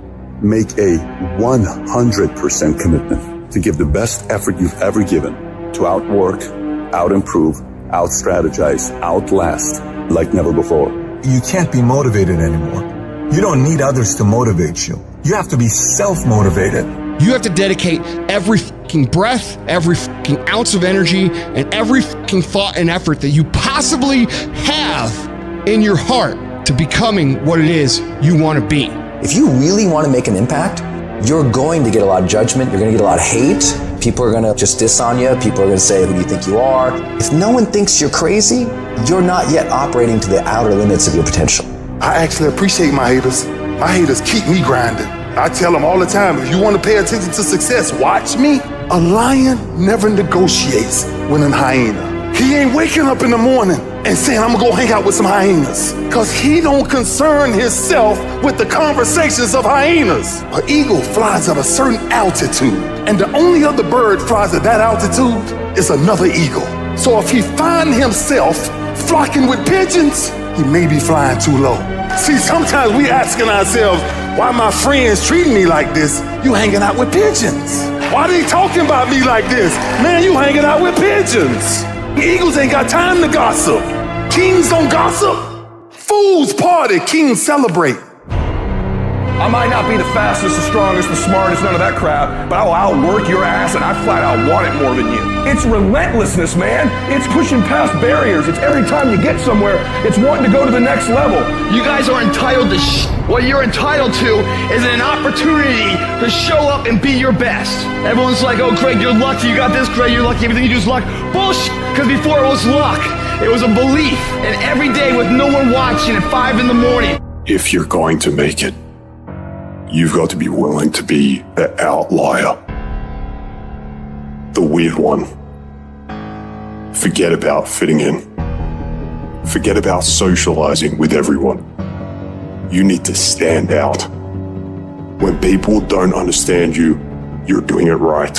Make a 100% commitment to give the best effort you've ever given to outwork, out-improve, out-strategize, outlast like never before. You can't be motivated anymore. You don't need others to motivate you. You have to be self-motivated. You have to dedicate every fucking breath, every fucking ounce of energy, and every fucking thought and effort that you possibly have in your heart to becoming what it is you want to be. If you really want to make an impact, you're going to get a lot of judgment. You're going to get a lot of hate. People are going to just diss on you. People are going to say, who do you think you are? If no one thinks you're crazy, you're not yet operating to the outer limits of your potential. I actually appreciate my haters. My haters keep me grinding. I tell them all the time, if you want to pay attention to success, watch me. A lion never negotiates with a hyena. He ain't waking up in the morning and saying, I'm gonna go hang out with some hyenas. Cause he don't concern himself with the conversations of hyenas. An eagle flies at a certain altitude, and the only other bird flies at that altitude is another eagle. So if he find himself flocking with pigeons, he may be flying too low. See, sometimes we asking ourselves, why my friends treating me like this? You hanging out with pigeons. Why they talking about me like this? Man, you hanging out with pigeons. Eagles ain't got time to gossip. Kings don't gossip. Fools party, kings celebrate. I might not be the fastest, the strongest, the smartest, none of that crap, but I will outwork your ass, and I flat out want it more than you. It's relentlessness, man. It's pushing past barriers. It's every time you get somewhere, it's wanting to go to the next level. You guys are entitled to What you're entitled to is an opportunity to show up and be your best. Everyone's like, oh, Craig, you're lucky. You got this, Craig, you're lucky. Everything you do is luck. Bullshit, because before it was luck. It was a belief. And every day with no one watching at 5 in the morning. If you're going to make it, you've got to be willing to be the outlier, the weird one. Forget about fitting in. Forget about socializing with everyone. You need to stand out. When people don't understand you, you're doing it right.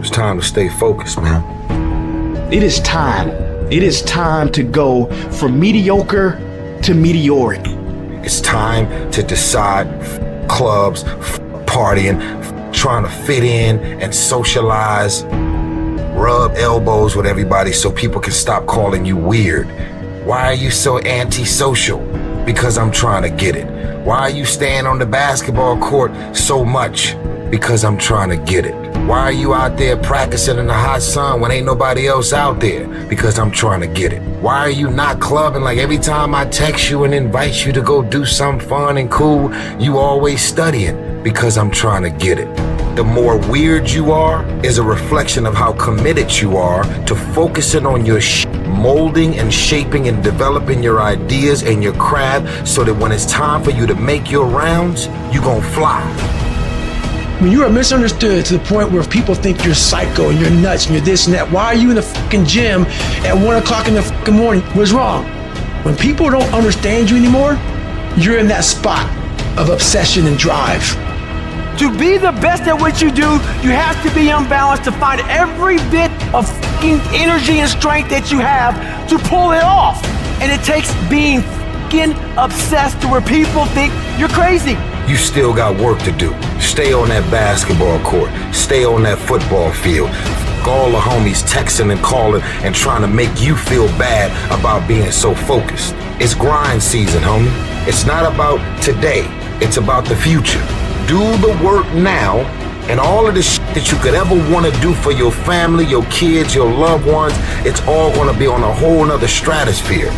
It's time to stay focused, man. It is time. It is time to go from mediocre to meteoric. It's time to decide clubs, partying, trying to fit in and socialize, rub elbows with everybody so people can stop calling you weird. Why are you so antisocial? Because I'm trying to get it. Why are you staying on the basketball court so much? Because I'm trying to get it. Why are you out there practicing in the hot sun when ain't nobody else out there? Because I'm trying to get it. Why are you not clubbing like every time I text you and invite you to go do something fun and cool, you always studying? Because I'm trying to get it. The more weird you are is a reflection of how committed you are to focusing on your molding and shaping and developing your ideas and your craft so that when it's time for you to make your rounds, you gon' fly. When you are misunderstood to the point where people think you're psycho and you're nuts and you're this and that, why are you in the fucking gym at 1 o'clock in the fucking morning? What's wrong? When people don't understand you anymore, you're in that spot of obsession and drive. To be the best at what you do, you have to be unbalanced to find every bit of fucking energy and strength that you have to pull it off. And it takes being fucking obsessed to where people think you're crazy. You still got work to do. Stay on that basketball court. Stay on that football field. All the homies texting and calling and trying to make you feel bad about being so focused. It's grind season, homie. It's not about today. It's about the future. Do the work now, and all of the shit that you could ever want to do for your family, your kids, your loved ones, it's all going to be on a whole nother stratosphere.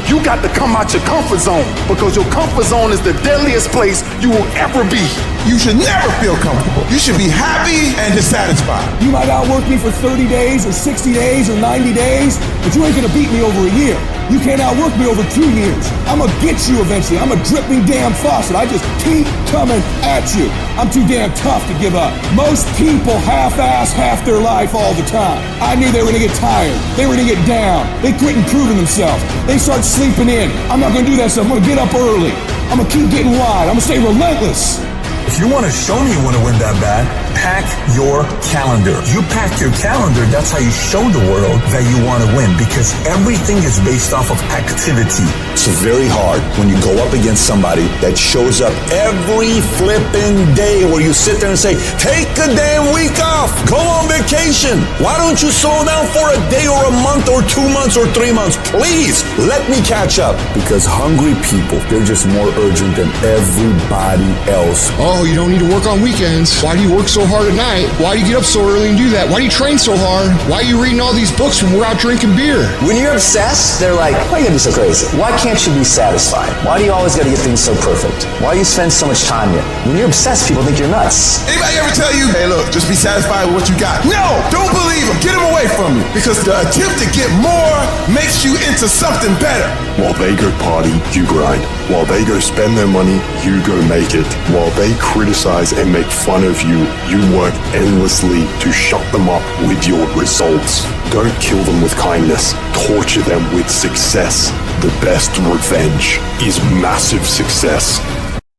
You got to come out your comfort zone because your comfort zone is the deadliest place you will ever be. You should never feel comfortable. You should be happy and dissatisfied. You might outwork me for 30 days or 60 days or 90 days, but you ain't gonna beat me over a year. You can't outwork me over 2 years. I'm gonna get you eventually. I'm a dripping damn faucet. I just keep coming at you. I'm too damn tough to give up. Most people half-ass half their life all the time. I knew they were gonna get tired. They were gonna get down. They quit improving themselves. They start sleeping in. I'm not gonna do that stuff. I'm gonna get up early. I'm gonna keep getting wide. I'm gonna stay relentless. If you want to show me you want to win that bad, pack your calendar. You pack your calendar, that's how you show the world that you want to win, because everything is based off of activity. It's very hard when you go up against somebody that shows up every flipping day where you sit there and say, take a damn week off, go on vacation. Why don't you slow down for a day or a month or 2 months or 3 months? Please, let me catch up. Because hungry people, they're just more urgent than everybody else. Oh, you don't need to work on weekends. Why do you work so hard at night? Why do you get up so early and do that? Why do you train so hard? Why are you reading all these books when we're out drinking beer? When you're obsessed, they're like, why are you gonna be so crazy? Why can't you be satisfied? Why do you always gotta get things so perfect? Why do you spend so much time here? When you're obsessed, people think you're nuts. Anybody ever tell you, hey look, just be satisfied with what you got? No, don't believe them. Get them away from you. Because the attempt to get more makes you into something better. While they go party, you grind. While they go spend their money, you go make it. While they criticize and make fun of you, you work endlessly to shut them up with your results. Don't kill them with kindness. Torture them with success. The best revenge is massive success.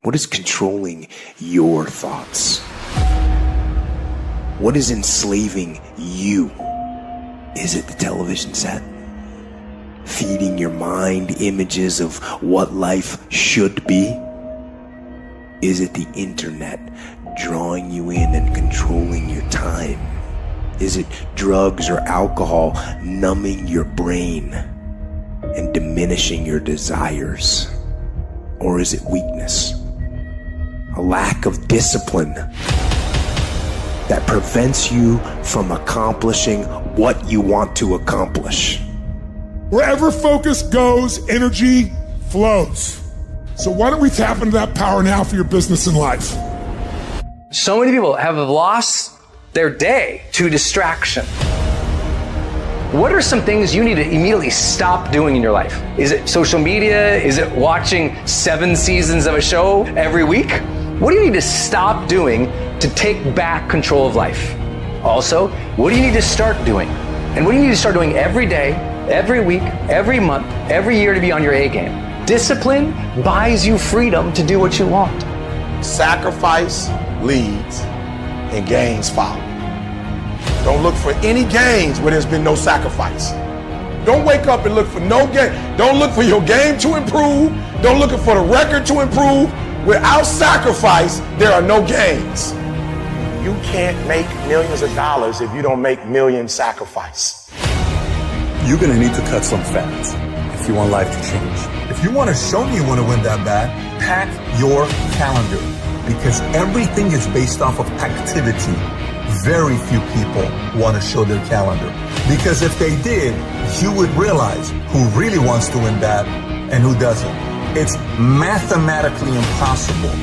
What is controlling your thoughts? What is enslaving you? Is it the television set? Feeding your mind images of what life should be? Is it the internet drawing you in and controlling your time? Is it drugs or alcohol numbing your brain and diminishing your desires? Or is it weakness? A lack of discipline that prevents you from accomplishing what you want to accomplish. Wherever focus goes, energy flows. So why don't we tap into that power now for your business and life? So many people have lost their day to distraction. What are some things you need to immediately stop doing in your life? Is it social media? Is it watching 7 seasons of a show every week? What do you need to stop doing to take back control of life? Also, what do you need to start doing? And what do you need to start doing every day, every week, every month, every year to be on your A game? Discipline buys you freedom to do what you want. Sacrifice leads and gains follow. Don't look for any gains where there's been no sacrifice. Don't wake up and look for no game. Don't look for your game to improve. Don't look for the record to improve. Without sacrifice, there are no gains. You can't make millions of dollars if you don't make millions sacrifice. You're gonna need to cut some fat if you want life to change. If you want to show me you want to win that bad, pack your calendar, because everything is based off of activity. Very few people want to show their calendar, because if they did, you would realize who really wants to win bad and who doesn't. It's mathematically impossible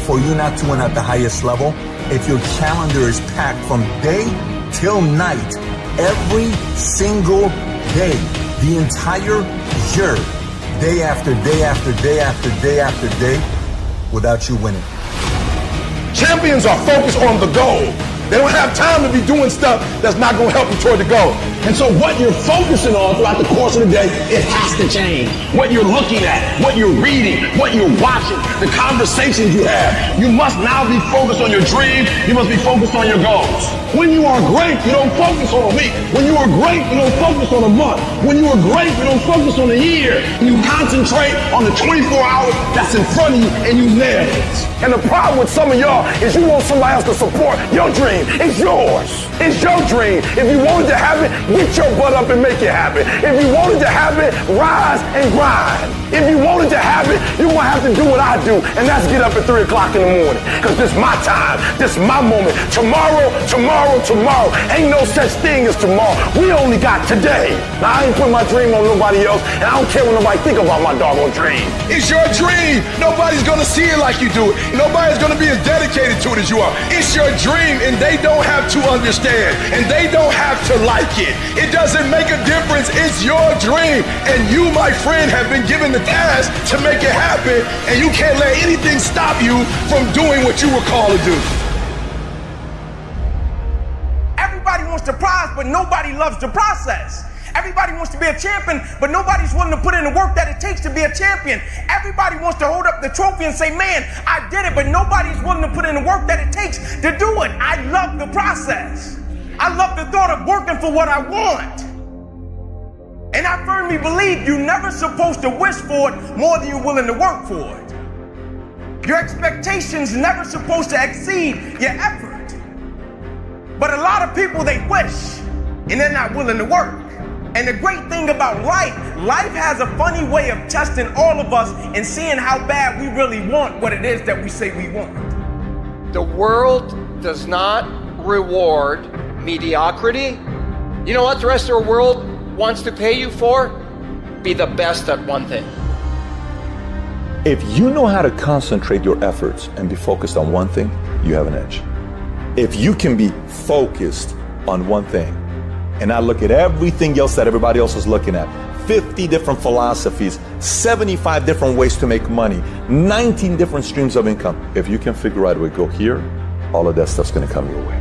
for you not to win at the highest level if your calendar is packed from day till night, every single day, the entire year, day after day after day after day after day, without you winning. Champions are focused on the goal. They don't have time to be doing stuff that's not going to help you toward the goal. And so what you're focusing on throughout the course of the day, it has to change. What you're looking at, what you're reading, what you're watching, the conversations you have. You must now be focused on your dreams. You must be focused on your goals. When you are great, you don't focus on a week. When you are great, you don't focus on a month. When you are great, you don't focus on a year. You concentrate on the 24 hours that's in front of you and you nail it. And the problem with some of y'all is you want somebody else to support your dream. dream. It's yours. It's your dream. If you want it to happen, get your butt up and make it happen. If you want it to happen, rise and grind. If you want it to happen, you're going to have to do what I do, and that's get up at 3 o'clock in the morning. Because this is my time. This is my moment. Tomorrow. Ain't no such thing as tomorrow. We only got today. Now, I ain't put my dream on nobody else, and I don't care what nobody think about my doggone dream. It's your dream. Nobody's gonna see it like you do it. Nobody's gonna be as dedicated to it as you are. It's your dream, and they don't have to understand, and they don't have to like it. It doesn't make a difference. It's your dream, and you, my friend, have been given the task to make it happen, and you can't let anything stop you from doing what you were called to do. Everybody wants the prize, but nobody loves the process. Everybody wants to be a champion, but nobody's willing to put in the work that it takes to be a champion. Everybody wants to hold up the trophy and say, man, I did it, but nobody's willing to put in the work that it takes to do it. I love the process. I love the thought of working for what I want. And I firmly believe you're never supposed to wish for it more than you're willing to work for it. Your expectations never supposed to exceed your effort. But a lot of people, they wish, and they're not willing to work. And the great thing about life has a funny way of testing all of us and seeing how bad we really want what it is that we say we want. The world does not reward mediocrity. You know what the rest of the world wants to pay you for? Be the best at one thing. If you know how to concentrate your efforts and be focused on one thing, you have an edge. If you can be focused on one thing and not look at everything else that everybody else is looking at, 50 different philosophies, 75 different ways to make money, 19 different streams of income. If you can figure out a way to go here, all of that stuff's gonna come your way.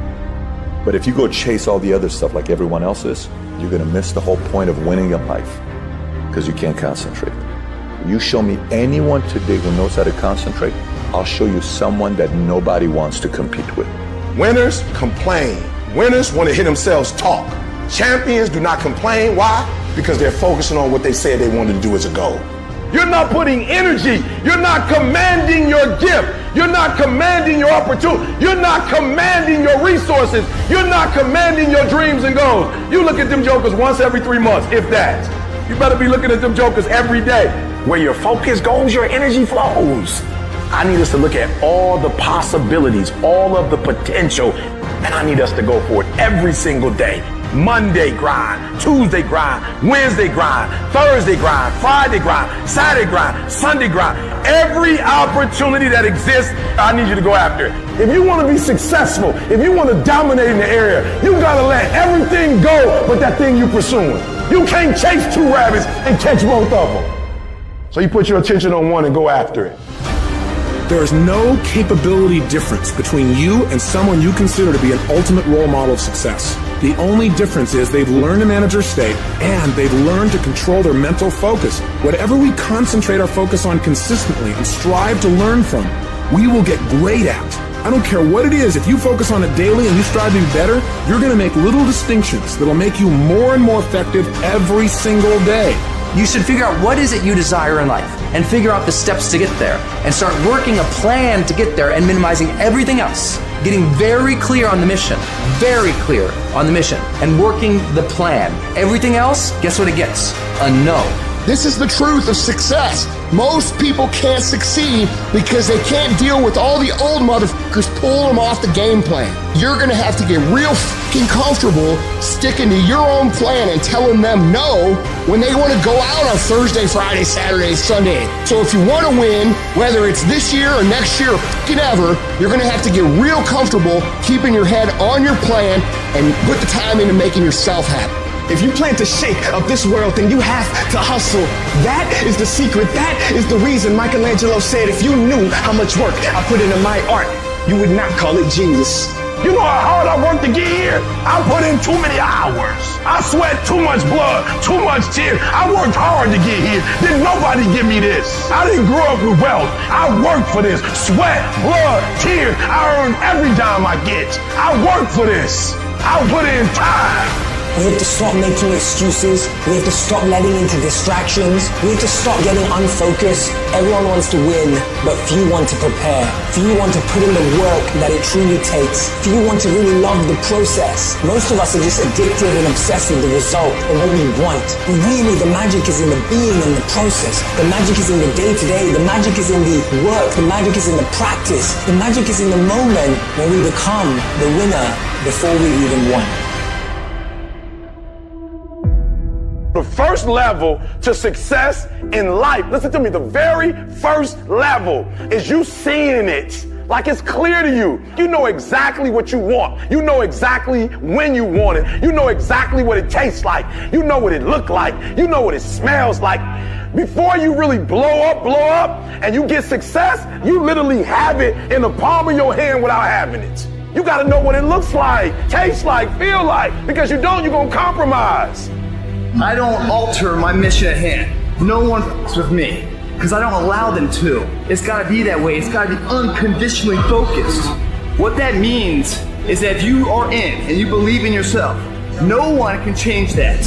But if you go chase all the other stuff like everyone else is, you're gonna miss the whole point of winning in life because you can't concentrate. You show me anyone today who knows how to concentrate, I'll show you someone that nobody wants to compete with. Winners complain. Winners want to hear themselves talk. Champions do not complain. Why? Because they're focusing on what they said they wanted to do as a goal. You're not putting energy. You're not commanding your gift. You're not commanding your opportunity. You're not commanding your resources. You're not commanding your dreams and goals. You look at them jokers once every 3 months, if that. You better be looking at them jokers every day. Where your focus goes, your energy flows. I need us to look at all the possibilities, all of the potential, and I need us to go for it every single day. Monday grind, Tuesday grind, Wednesday grind, Thursday grind, Friday grind, Saturday grind, Sunday grind. Every opportunity that exists, I need you to go after it. If you want to be successful, if you want to dominate in the area, you got to let everything go but that thing you're pursuing. You can't chase 2 rabbits and catch both of them. So you put your attention on one and go after it. There is no capability difference between you and someone you consider to be an ultimate role model of success. The only difference is they've learned to manage their state and they've learned to control their mental focus. Whatever we concentrate our focus on consistently and strive to learn from, we will get great at. I don't care what it is, if you focus on it daily and you strive to be better, you're going to make little distinctions that'll make you more and more effective every single day. You should figure out what is it you desire in life and figure out the steps to get there and start working a plan to get there and minimizing everything else. Getting very clear on the mission, and working the plan. Everything else, guess what it gets? A no. This is the truth of success. Most people can't succeed because they can't deal with all the old motherfuckers pulling them off the game plan. You're gonna have to get real fucking comfortable sticking to your own plan and telling them no when they wanna go out on Thursday, Friday, Saturday, Sunday. So if you wanna win, whether it's this year or next year or fucking ever, you're gonna have to get real comfortable keeping your head on your plan and put the time into making yourself happy. If you plan to shake up this world, then you have to hustle. That is the secret. That is the reason Michelangelo said, if you knew how much work I put into my art, you would not call it genius. You know how hard I worked to get here? I put in too many hours. I sweat too much blood, too much tears. I worked hard to get here. Didn't nobody give me this. I didn't grow up with wealth. I worked for this. Sweat, blood, tears. I earn every dime I get. I worked for this. I put in time. We have to stop making excuses. We have to stop letting into distractions. We have to stop getting unfocused. Everyone wants to win, but few want to prepare. Few want to put in the work that it truly takes. Few want to really love the process. Most of us are just addicted and obsessed with the result and what we want. But really, the magic is in the being and the process. The magic is in the day-to-day. The magic is in the work. The magic is in the practice. The magic is in the moment when we become the winner before we even won. The first level to success in life, listen to me, the very first level is you seeing it. Like it's clear to you. You know exactly what you want. You know exactly when you want it. You know exactly what it tastes like. You know what it looks like. You know what it smells like. Before you really blow up, and you get success, you literally have it in the palm of your hand without having it. You gotta know what it looks like, tastes like, feel like, because you don't, you're gonna compromise. I don't alter my mission at hand. No one f***s with me, because I don't allow them to. It's gotta be that way. It's gotta be unconditionally focused. What that means is that if you are in and you believe in yourself, no one can change that.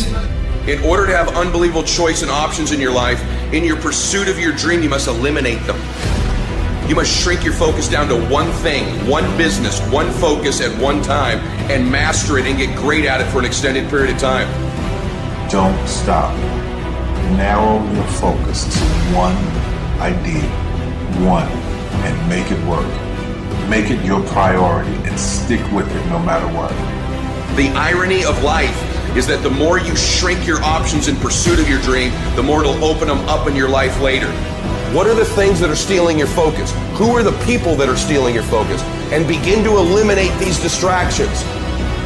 In order to have unbelievable choice and options in your life, in your pursuit of your dream, you must eliminate them. You must shrink your focus down to one thing, one business, one focus at one time, and master it and get great at it for an extended period of time. Don't stop. Narrow your focus to one idea, and make it work. Make it your priority and stick with it no matter what. The irony of life is that the more you shrink your options in pursuit of your dream, the more it'll open them up in your life later. What are the things that are stealing your focus? Who are the people that are stealing your focus? And begin to eliminate these distractions.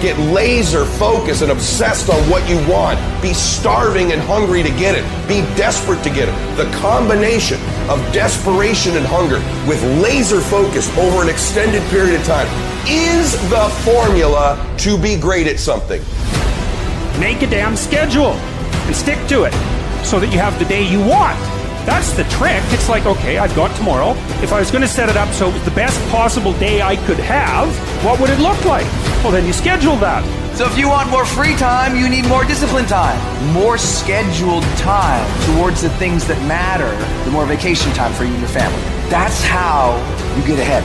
Get laser focused and obsessed on what you want. Be starving and hungry to get it. Be desperate to get it. The combination of desperation and hunger with laser focus over an extended period of time is the formula to be great at something. Make a damn schedule and stick to it so that you have the day you want. That's the trick. It's like, okay, I've got tomorrow. If I was going to set it up so it was the best possible day I could have, what would it look like? Well, then you schedule that. So if you want more free time, you need more disciplined time. More scheduled time towards the things that matter. The more vacation time for you and your family. That's how you get ahead.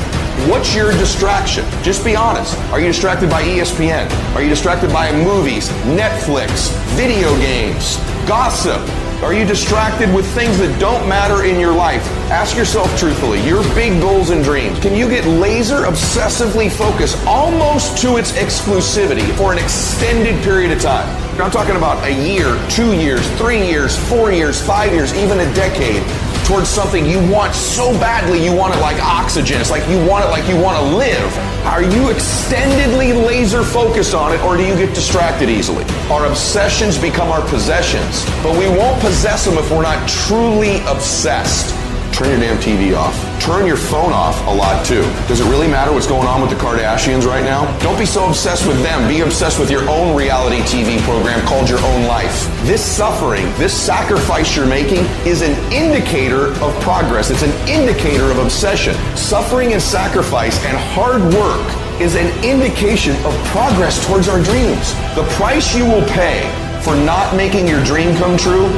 What's your distraction? Just be honest. Are you distracted by ESPN? Are you distracted by movies, Netflix, video games, gossip? Are you distracted with things that don't matter in your life? Ask yourself truthfully, your big goals and dreams. Can you get laser obsessively focused almost to its exclusivity for an extended period of time? I'm talking about a year, 2 years, 3 years, 4 years, 5 years, even a decade towards something you want so badly you want it like oxygen. It's like you want it like you want to live. Are you extendedly laser focused on it, or do you get distracted easily? Our obsessions become our possessions, but we won't possess them if we're not truly obsessed. Turn your damn TV off. Turn your phone off a lot too. Does it really matter what's going on with the Kardashians right now? Don't be so obsessed with them. Be obsessed with your own reality TV program called Your Own Life. This suffering, this sacrifice you're making is an indicator of progress. It's an indicator of obsession. Suffering and sacrifice and hard work is an indication of progress towards our dreams. The price you will pay for not making your dream come true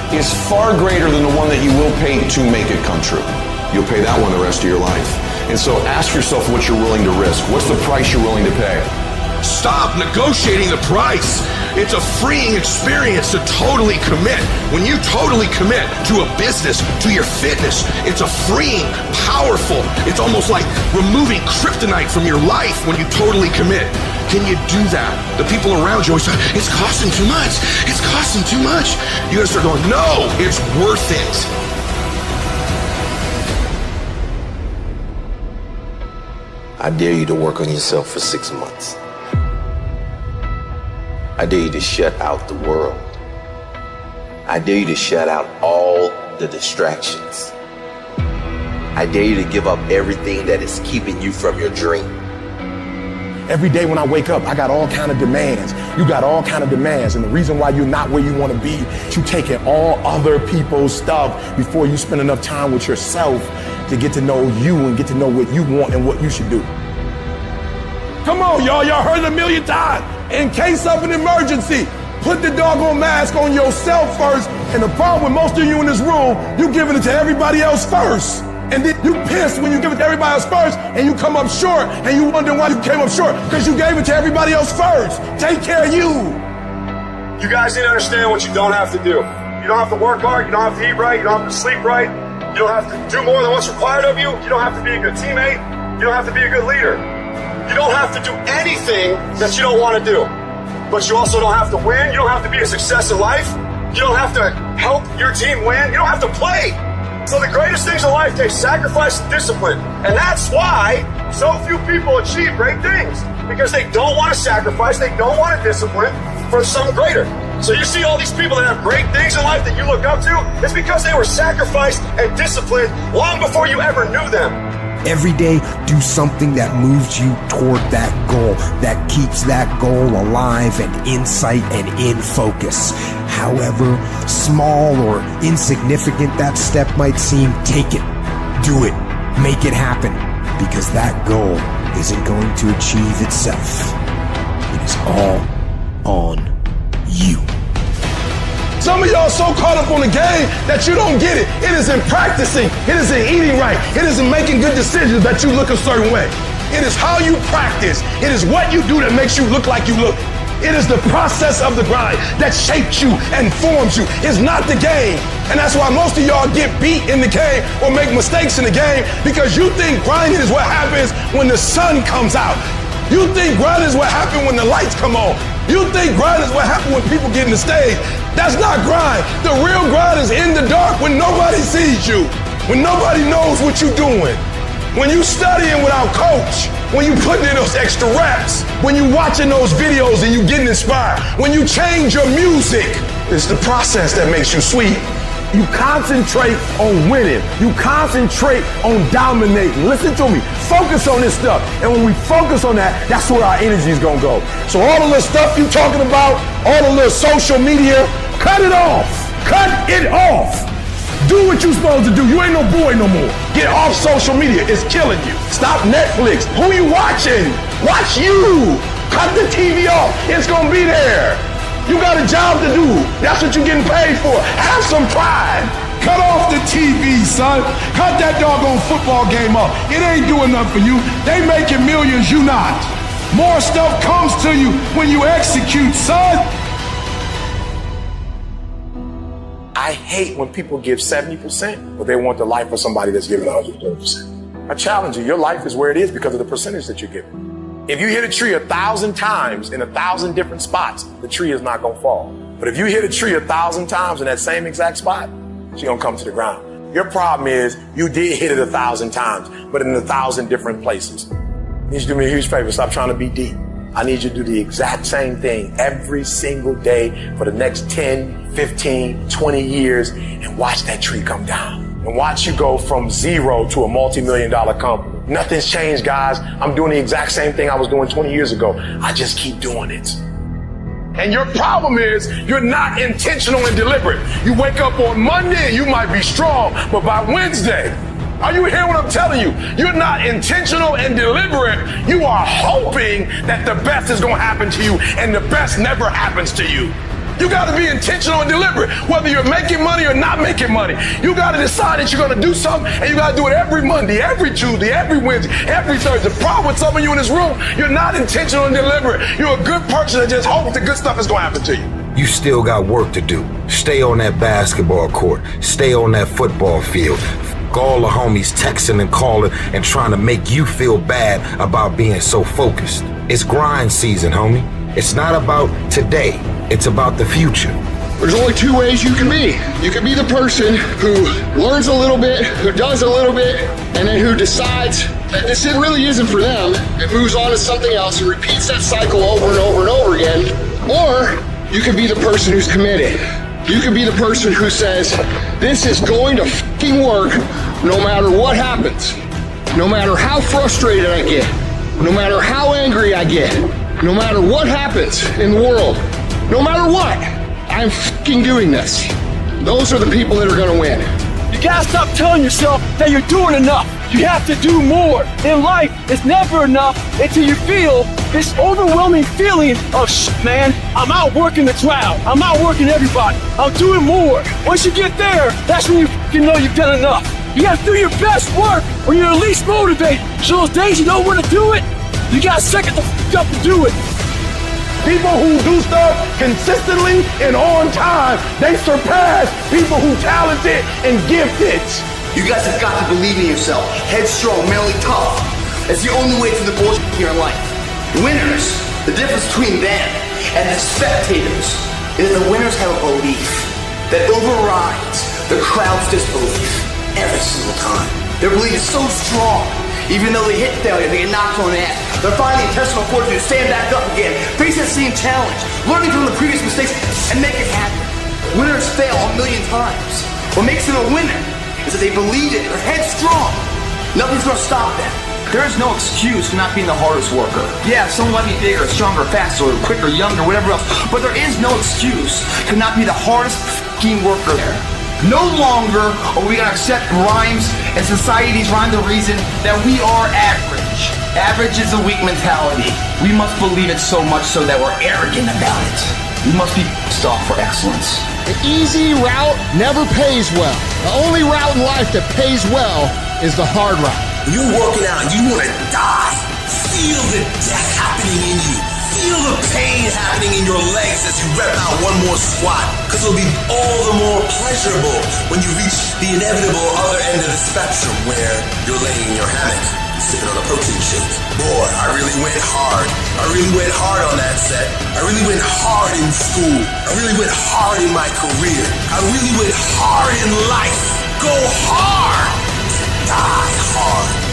is far greater than the one that you will pay to make it come true. You'll pay that one the rest of your life. And so ask yourself what you're willing to risk. What's the price you're willing to pay? Stop negotiating the price. It's a freeing experience to totally commit. When you totally commit to a business, to your fitness, it's a freeing, powerful, it's almost like removing kryptonite from your life when you totally commit. Can you do that? The people around you always say, it's costing too much. It's costing too much. You gotta start going, no, it's worth it. I dare you to work on yourself for 6 months. I dare you to shut out the world. I dare you to shut out all the distractions. I dare you to give up everything that is keeping you from your dream. Every day when I wake up, I got all kind of demands. You got all kind of demands. And the reason why you're not where you want to be, you taking all other people's stuff before you spend enough time with yourself to get to know you and get to know what you want and what you should do. Come on, y'all. Y'all heard it a million times. in case of an emergency. Put the doggone mask on yourself first. And the problem with most of you in this room, you giving it to everybody else first. And then you pissed when you give it to everybody else first and you come up short and you wonder why you came up short because you gave it to everybody else first. Take care of you. You guys need to understand what you don't have to do. You don't have to work hard. You don't have to eat right. You don't have to sleep right. You don't have to do more than what's required of you. You don't have to be a good teammate. You don't have to be a good leader. You don't have to do anything that you don't want to do. But you also don't have to win. You don't have to be a success in life. You don't have to help your team win. You don't have to play. So the greatest things in life take sacrifice and discipline. And that's why so few people achieve great things. Because they don't want to sacrifice, they don't want to discipline for something greater. So you see all these people that have great things in life that you look up to, it's because they were sacrificed and disciplined long before you ever knew them. Every day, do something that moves you toward that goal, that keeps that goal alive and in sight and in focus. However small or insignificant that step might seem, take it, do it, make it happen, because that goal isn't going to achieve itself. It is all on you. Some of y'all so caught up on the game that you don't get it. It is in practicing. It is in eating right. It is in making good decisions that you look a certain way. It is how you practice. It is what you do that makes you look like you look. It is the process of the grind that shapes you and forms you. It's not the game. And that's why most of y'all get beat in the game or make mistakes in the game because you think grinding is what happens when the sun comes out. You think grinding is what happens when the lights come on. You think grind is what happens when people get in the stage. That's not grind. The real grind is in the dark when nobody sees you, when nobody knows what you're doing, when you studying without coach, when you putting in those extra reps, when you watching those videos and you getting inspired, when you change your music. It's the process that makes you sweet. You concentrate on winning. You concentrate on dominating. Listen to me. Focus on this stuff. And when we focus on that, that's where our energy is going to go. So all the little stuff you talking about, all the little social media, cut it off. Cut it off. Do what you're supposed to do. You ain't no boy no more. Get off social media. It's killing you. Stop Netflix. Who you watching? Watch you. Cut the TV off. It's going to be there. You got a job to do. That's what you're getting paid for. Have some pride. Cut off the TV, son. Cut that doggone football game off. It ain't doing nothing for you. They making millions, you not. More stuff comes to you when you execute, son. I hate when people give 70%, but they want the life of somebody that's giving 120%. I challenge you. Your life is where it is because of the percentage that you're giving. If you hit a tree 1,000 times in 1,000 different spots, the tree is not going to fall. But if you hit a tree 1,000 times in that same exact spot, she's going to come to the ground. Your problem is you did hit it 1,000 times, but in 1,000 different places. You need to do me a huge favor. Stop trying to be deep. I need you to do the exact same thing every single day for the next 10, 15, 20 years and watch that tree come down. And watch you go from zero to a multi-million-dollar company. Nothing's changed, guys. I'm doing the exact same thing I was doing 20 years ago. I just keep doing it. And your problem is you're not intentional and deliberate. You wake up on Monday and you might be strong, but by Wednesday, are you hearing what I'm telling you? You're not intentional and deliberate. You are hoping that the best is going to happen to you, and the best never happens to you. You got to be intentional and deliberate, whether you're making money or not making money. You got to decide that you're going to do something, and you got to do it every Monday, every Tuesday, every Wednesday, every Thursday. The problem with some of you in this room, you're not intentional and deliberate. You're a good person that just hopes the good stuff is going to happen to you. You still got work to do. Stay on that basketball court. Stay on that football field. All the homies texting and calling and trying to make you feel bad about being so focused. It's grind season, homie. It's not about today. It's about the future. There's only two ways you can be. You can be the person who learns a little bit, who does a little bit, and then who decides that this really isn't for them and moves on to something else and repeats that cycle over and over and over again. Or you can be the person who's committed. You can be the person who says, this is going to fucking work no matter what happens. No matter how frustrated I get. No matter how angry I get. No matter what happens in the world. No matter what, I'm fucking doing this. Those are the people that are gonna win. You gotta stop telling yourself that you're doing enough. You have to do more. In life, it's never enough until you feel this overwhelming feeling of man, I'm outworking the crowd. I'm outworking everybody. I'm doing more. Once you get there, that's when you know you've done enough. You have to do your best work when you're least motivated. So those days you don't want to do it, you got to second the up to do it. People who do stuff consistently and on time, they surpass people who talented and gifted. You guys have got to believe in yourself. Headstrong, mentally tough. It's the only way through the bullshit here in life. Winners, the difference between them and the spectators is the winners have a belief that overrides the crowd's disbelief every single time. Their belief is so strong, even though they hit failure, they get knocked on the ass. They're finding the intestinal fortitude to stand back up again, face that same challenge, learning from the previous mistakes, and make it happen. Winners fail a million times. What makes them a winner is that they believe it, they're headstrong. Nothing's gonna stop them. There is no excuse for not being the hardest worker. Yeah, someone might be bigger, stronger, faster, quicker, younger, whatever else, but there is no excuse to not be the hardest f***ing worker there. No longer are we gonna accept rhymes and society's rhyme the reason that we are average. Average is a weak mentality. We must believe it so much so that we're arrogant about it. We must be pissed off for excellence. The easy route never pays well. The only route in life that pays well is the hard route. You're working out and you want to die. Feel the death happening in you. Feel the pain happening in your legs as you rep out one more squat. Because it'll be all the more pleasurable when you reach the inevitable other end of the spectrum where you're laying in your hammock, sipping on a protein shake. Boy, I really went hard. I really went hard on that set. I really went hard in school. I really went hard in my career. I really went hard in life. Go hard. Die hard.